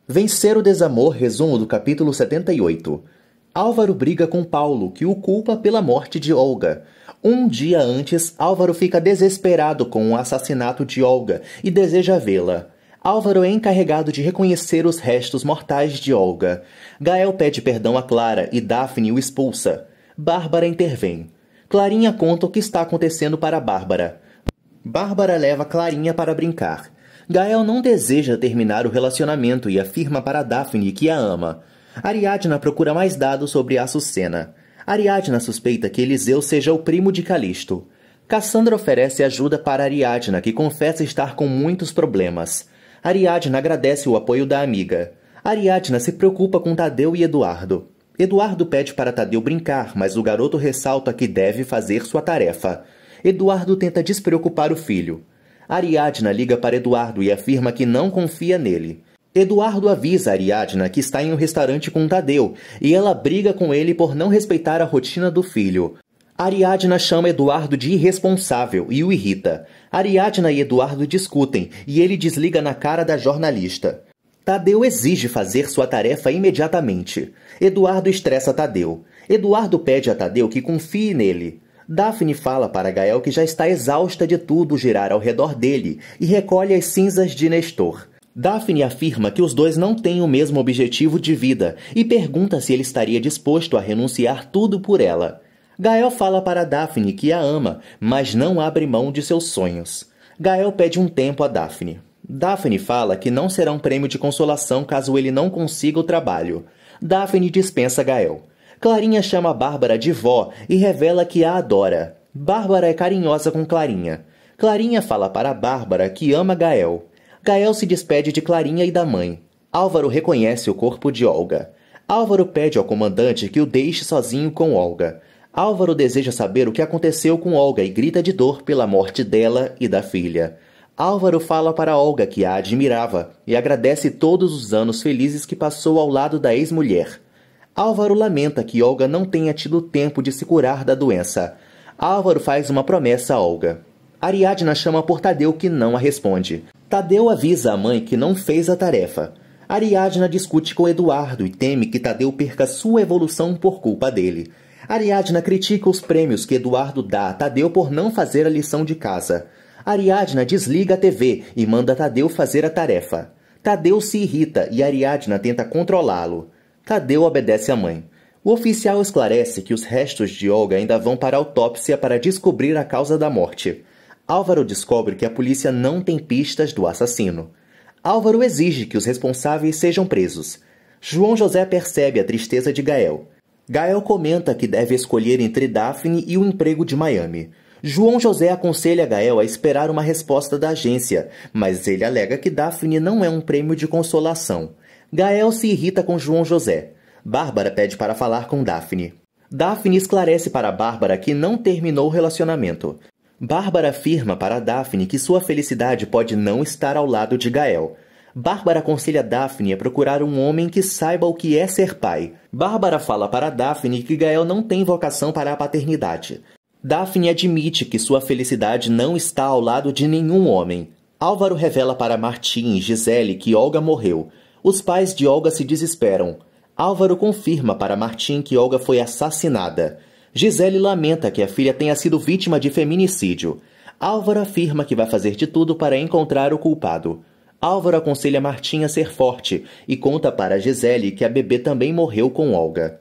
Vencer o desamor, resumo do capítulo 78. Álvaro briga com Paulo, que o culpa pela morte de Olga. Um dia antes, Álvaro fica desesperado com o assassinato de Olga e deseja vê-la. Álvaro é encarregado de reconhecer os restos mortais de Olga. Gael pede perdão a Clara e Daphne o expulsa. Bárbara intervém. Clarinha conta o que está acontecendo para Bárbara. Bárbara leva Clarinha para brincar. Gael não deseja terminar o relacionamento e afirma para Daphne que a ama. Ariadna procura mais dados sobre Açucena. Ariadna suspeita que Eliseu seja o primo de Calisto. Cassandra oferece ajuda para Ariadna, que confessa estar com muitos problemas. Ariadna agradece o apoio da amiga. Ariadna se preocupa com Tadeu e Eduardo. Eduardo pede para Tadeu brincar, mas o garoto ressalta que deve fazer sua tarefa. Eduardo tenta despreocupar o filho. Ariadna liga para Eduardo e afirma que não confia nele. Eduardo avisa Ariadna que está em um restaurante com Tadeu e ela briga com ele por não respeitar a rotina do filho. Ariadna chama Eduardo de irresponsável e o irrita. Ariadna e Eduardo discutem e ele desliga na cara da jornalista. Tadeu exige fazer sua tarefa imediatamente. Eduardo estressa Tadeu. Eduardo pede a Tadeu que confie nele. Daphne fala para Gael que já está exausta de tudo girar ao redor dele e recolhe as cinzas de Nestor. Daphne afirma que os dois não têm o mesmo objetivo de vida e pergunta se ele estaria disposto a renunciar tudo por ela. Gael fala para Daphne que a ama, mas não abre mão de seus sonhos. Gael pede um tempo a Daphne. Daphne fala que não será um prêmio de consolação caso ele não consiga o trabalho. Daphne dispensa Gael. Clarinha chama Bárbara de vó e revela que a adora. Bárbara é carinhosa com Clarinha. Clarinha fala para Bárbara que ama Gael. Gael se despede de Clarinha e da mãe. Álvaro reconhece o corpo de Olga. Álvaro pede ao comandante que o deixe sozinho com Olga. Álvaro deseja saber o que aconteceu com Olga e grita de dor pela morte dela e da filha. Álvaro fala para Olga que a admirava e agradece todos os anos felizes que passou ao lado da ex-mulher. Álvaro lamenta que Olga não tenha tido tempo de se curar da doença. Álvaro faz uma promessa a Olga. Ariadna chama por Tadeu, que não a responde. Tadeu avisa a mãe que não fez a tarefa. Ariadna discute com Eduardo e teme que Tadeu perca sua evolução por culpa dele. Ariadna critica os prêmios que Eduardo dá a Tadeu por não fazer a lição de casa. Ariadna desliga a TV e manda Tadeu fazer a tarefa. Tadeu se irrita e Ariadna tenta controlá-lo. Tadeu obedece à mãe. O oficial esclarece que os restos de Olga ainda vão para a autópsia para descobrir a causa da morte. Álvaro descobre que a polícia não tem pistas do assassino. Álvaro exige que os responsáveis sejam presos. João José percebe a tristeza de Gael. Gael comenta que deve escolher entre Daphne e o emprego de Miami. João José aconselha Gael a esperar uma resposta da agência, mas ele alega que Daphne não é um prêmio de consolação. Gael se irrita com João José. Bárbara pede para falar com Daphne. Daphne esclarece para Bárbara que não terminou o relacionamento. Bárbara afirma para Daphne que sua felicidade pode não estar ao lado de Gael. Bárbara aconselha Daphne a procurar um homem que saiba o que é ser pai. Bárbara fala para Daphne que Gael não tem vocação para a paternidade. Daphne admite que sua felicidade não está ao lado de nenhum homem. Álvaro revela para Martim e Gisele que Olga morreu. Os pais de Olga se desesperam. Álvaro confirma para Martim que Olga foi assassinada. Gisele lamenta que a filha tenha sido vítima de feminicídio. Álvaro afirma que vai fazer de tudo para encontrar o culpado. Álvaro aconselha Martim a ser forte e conta para Gisele que a bebê também morreu com Olga.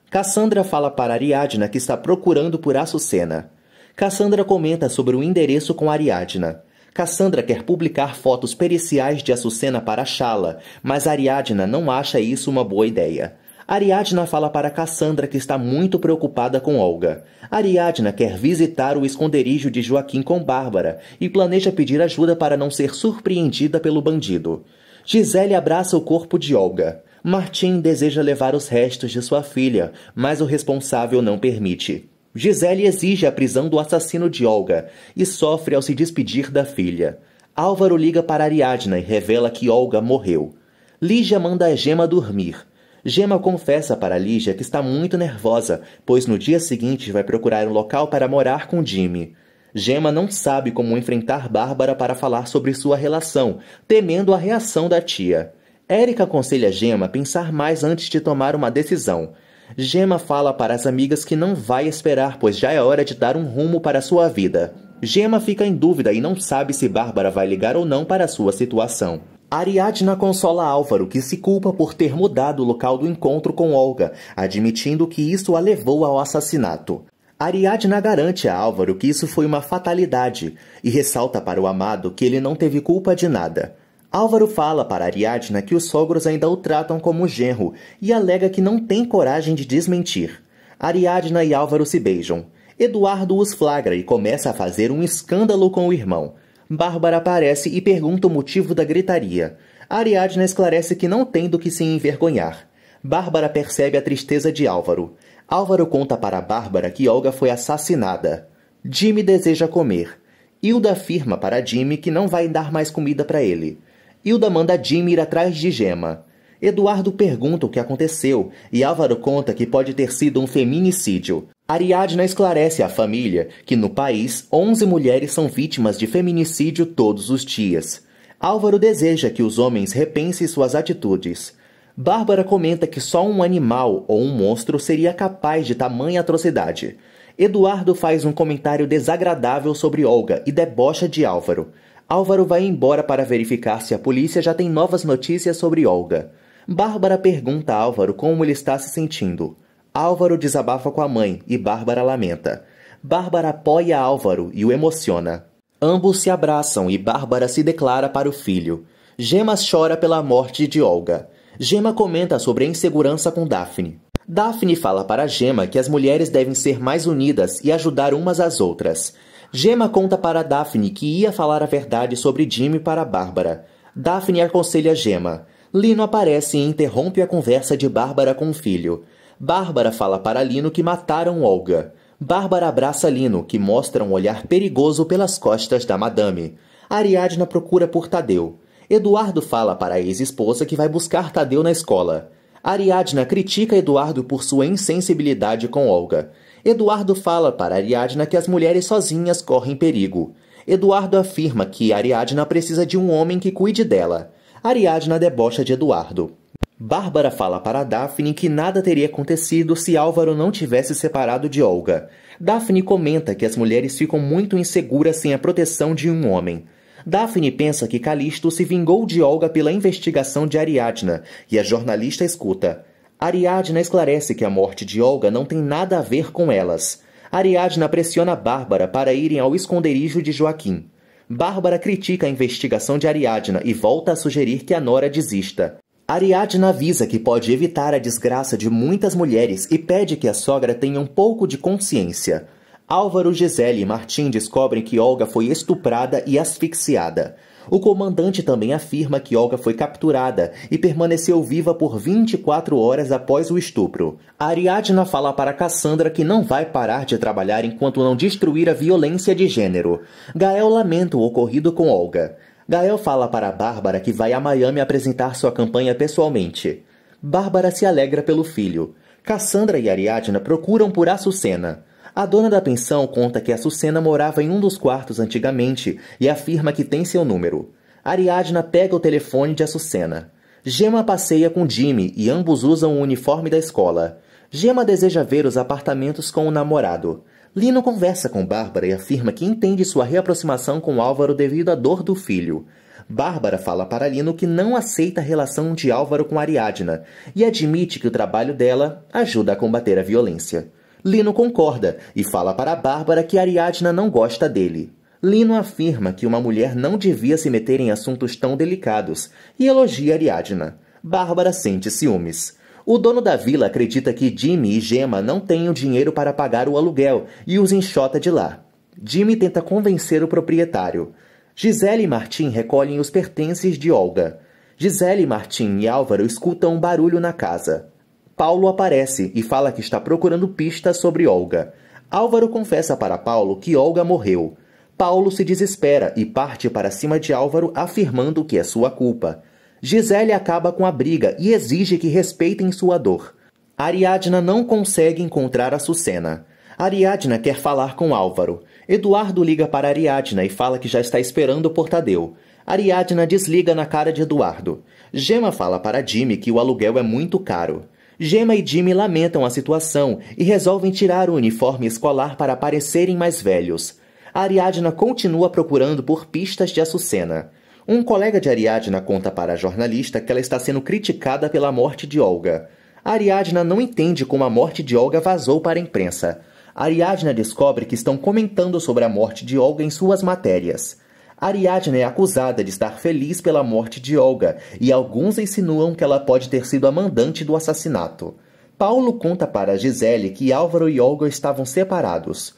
Cassandra fala para Ariadna que está procurando por Açucena. Cassandra comenta sobre o endereço com Ariadna. Cassandra quer publicar fotos periciais de Açucena para achá-la, mas Ariadna não acha isso uma boa ideia. Ariadna fala para Cassandra que está muito preocupada com Olga. Ariadna quer visitar o esconderijo de Joaquim com Bárbara e planeja pedir ajuda para não ser surpreendida pelo bandido. Gisele abraça o corpo de Olga. Martim deseja levar os restos de sua filha, mas o responsável não permite. Gisele exige a prisão do assassino de Olga e sofre ao se despedir da filha. Álvaro liga para Ariadna e revela que Olga morreu. Lígia manda a Gema dormir. Gema confessa para Lígia que está muito nervosa, pois no dia seguinte vai procurar um local para morar com Jimmy. Gema não sabe como enfrentar Bárbara para falar sobre sua relação, temendo a reação da tia. Érica aconselha Gemma a pensar mais antes de tomar uma decisão. Gemma fala para as amigas que não vai esperar, pois já é hora de dar um rumo para sua vida. Gemma fica em dúvida e não sabe se Bárbara vai ligar ou não para sua situação. Ariadna consola Álvaro, que se culpa por ter mudado o local do encontro com Olga, admitindo que isso a levou ao assassinato. Ariadna garante a Álvaro que isso foi uma fatalidade e ressalta para o amado que ele não teve culpa de nada. Álvaro fala para Ariadna que os sogros ainda o tratam como genro e alega que não tem coragem de desmentir. Ariadna e Álvaro se beijam. Eduardo os flagra e começa a fazer um escândalo com o irmão. Bárbara aparece e pergunta o motivo da gritaria. Ariadna esclarece que não tem do que se envergonhar. Bárbara percebe a tristeza de Álvaro. Álvaro conta para Bárbara que Olga foi assassinada. Jimmy deseja comer. Hilda afirma para Jimmy que não vai dar mais comida para ele. Hilda manda Jimmy ir atrás de Gemma. Eduardo pergunta o que aconteceu e Álvaro conta que pode ter sido um feminicídio. Ariadna esclarece à família que no país 11 mulheres são vítimas de feminicídio todos os dias. Álvaro deseja que os homens repensem suas atitudes. Bárbara comenta que só um animal ou um monstro seria capaz de tamanha atrocidade. Eduardo faz um comentário desagradável sobre Olga e debocha de Álvaro. Álvaro vai embora para verificar se a polícia já tem novas notícias sobre Olga. Bárbara pergunta a Álvaro como ele está se sentindo. Álvaro desabafa com a mãe e Bárbara lamenta. Bárbara apoia Álvaro e o emociona. Ambos se abraçam e Bárbara se declara para o filho. Gemma chora pela morte de Olga. Gemma comenta sobre a insegurança com Daphne. Daphne fala para Gemma que as mulheres devem ser mais unidas e ajudar umas às outras. Gemma conta para Daphne que ia falar a verdade sobre Jimmy para Bárbara. Daphne aconselha Gemma. Lino aparece e interrompe a conversa de Bárbara com o filho. Bárbara fala para Lino que mataram Olga. Bárbara abraça Lino, que mostra um olhar perigoso pelas costas da madame. Ariadna procura por Tadeu. Eduardo fala para a ex-esposa que vai buscar Tadeu na escola. Ariadna critica Eduardo por sua insensibilidade com Olga. Eduardo fala para Ariadna que as mulheres sozinhas correm perigo. Eduardo afirma que Ariadna precisa de um homem que cuide dela. Ariadna debocha de Eduardo. Bárbara fala para Daphne que nada teria acontecido se Álvaro não tivesse separado de Olga. Daphne comenta que as mulheres ficam muito inseguras sem a proteção de um homem. Daphne pensa que Calixto se vingou de Olga pela investigação de Ariadna, e a jornalista escuta. Ariadna esclarece que a morte de Olga não tem nada a ver com elas. Ariadna pressiona Bárbara para irem ao esconderijo de Joaquim. Bárbara critica a investigação de Ariadna e volta a sugerir que a nora desista. Ariadna avisa que pode evitar a desgraça de muitas mulheres e pede que a sogra tenha um pouco de consciência. Álvaro, Gisele e Martim descobrem que Olga foi estuprada e asfixiada. O comandante também afirma que Olga foi capturada e permaneceu viva por 24 horas após o estupro. Ariadna fala para Cassandra que não vai parar de trabalhar enquanto não destruir a violência de gênero. Gael lamenta o ocorrido com Olga. Gael fala para Bárbara que vai a Miami apresentar sua campanha pessoalmente. Bárbara se alegra pelo filho. Cassandra e Ariadna procuram por Açucena. A dona da pensão conta que Açucena morava em um dos quartos antigamente e afirma que tem seu número. Ariadna pega o telefone de Açucena. Gemma passeia com Jimmy e ambos usam o uniforme da escola. Gemma deseja ver os apartamentos com o namorado. Lino conversa com Bárbara e afirma que entende sua reaproximação com Álvaro devido à dor do filho. Bárbara fala para Lino que não aceita a relação de Álvaro com Ariadna e admite que o trabalho dela ajuda a combater a violência. Lino concorda e fala para Bárbara que Ariadna não gosta dele. Lino afirma que uma mulher não devia se meter em assuntos tão delicados e elogia Ariadna. Bárbara sente ciúmes. O dono da vila acredita que Jimmy e Gemma não têm o dinheiro para pagar o aluguel e os enxota de lá. Jimmy tenta convencer o proprietário. Gisele e Martim recolhem os pertences de Olga. Gisele, Martim e Álvaro escutam um barulho na casa. Paulo aparece e fala que está procurando pistas sobre Olga. Álvaro confessa para Paulo que Olga morreu. Paulo se desespera e parte para cima de Álvaro afirmando que é sua culpa. Gisele acaba com a briga e exige que respeitem sua dor. Ariadna não consegue encontrar Açucena. Ariadna quer falar com Álvaro. Eduardo liga para Ariadna e fala que já está esperando por Tadeu. Ariadna desliga na cara de Eduardo. Gemma fala para Jimmy que o aluguel é muito caro. Gemma e Jimmy lamentam a situação e resolvem tirar o uniforme escolar para parecerem mais velhos. Ariadna continua procurando por pistas de Açucena. Um colega de Ariadna conta para a jornalista que ela está sendo criticada pela morte de Olga. Ariadna não entende como a morte de Olga vazou para a imprensa. Ariadna descobre que estão comentando sobre a morte de Olga em suas matérias. Ariadna é acusada de estar feliz pela morte de Olga e alguns insinuam que ela pode ter sido a mandante do assassinato. Paulo conta para Gisele que Álvaro e Olga estavam separados.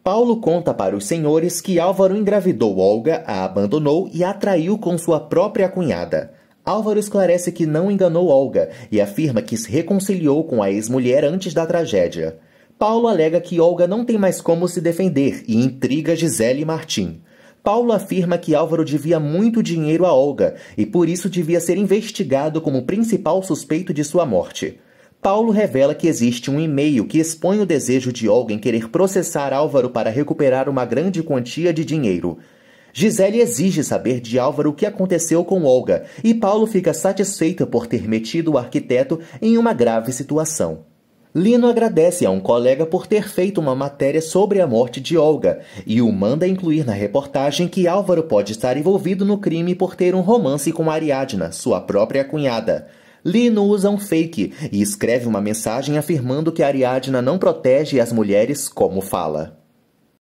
Paulo conta para os senhores que Álvaro engravidou Olga, a abandonou e a traiu com sua própria cunhada. Álvaro esclarece que não enganou Olga e afirma que se reconciliou com a ex-mulher antes da tragédia. Paulo alega que Olga não tem mais como se defender e intriga Gisele e Martim. Paulo afirma que Álvaro devia muito dinheiro a Olga e por isso devia ser investigado como principal suspeito de sua morte. Paulo revela que existe um e-mail que expõe o desejo de Olga em querer processar Álvaro para recuperar uma grande quantia de dinheiro. Gisele exige saber de Álvaro o que aconteceu com Olga e Paulo fica satisfeito por ter metido o arquiteto em uma grave situação. Lino agradece a um colega por ter feito uma matéria sobre a morte de Olga e o manda incluir na reportagem que Álvaro pode estar envolvido no crime por ter um romance com Ariadna, sua própria cunhada. Lino usa um fake e escreve uma mensagem afirmando que Ariadna não protege as mulheres como fala.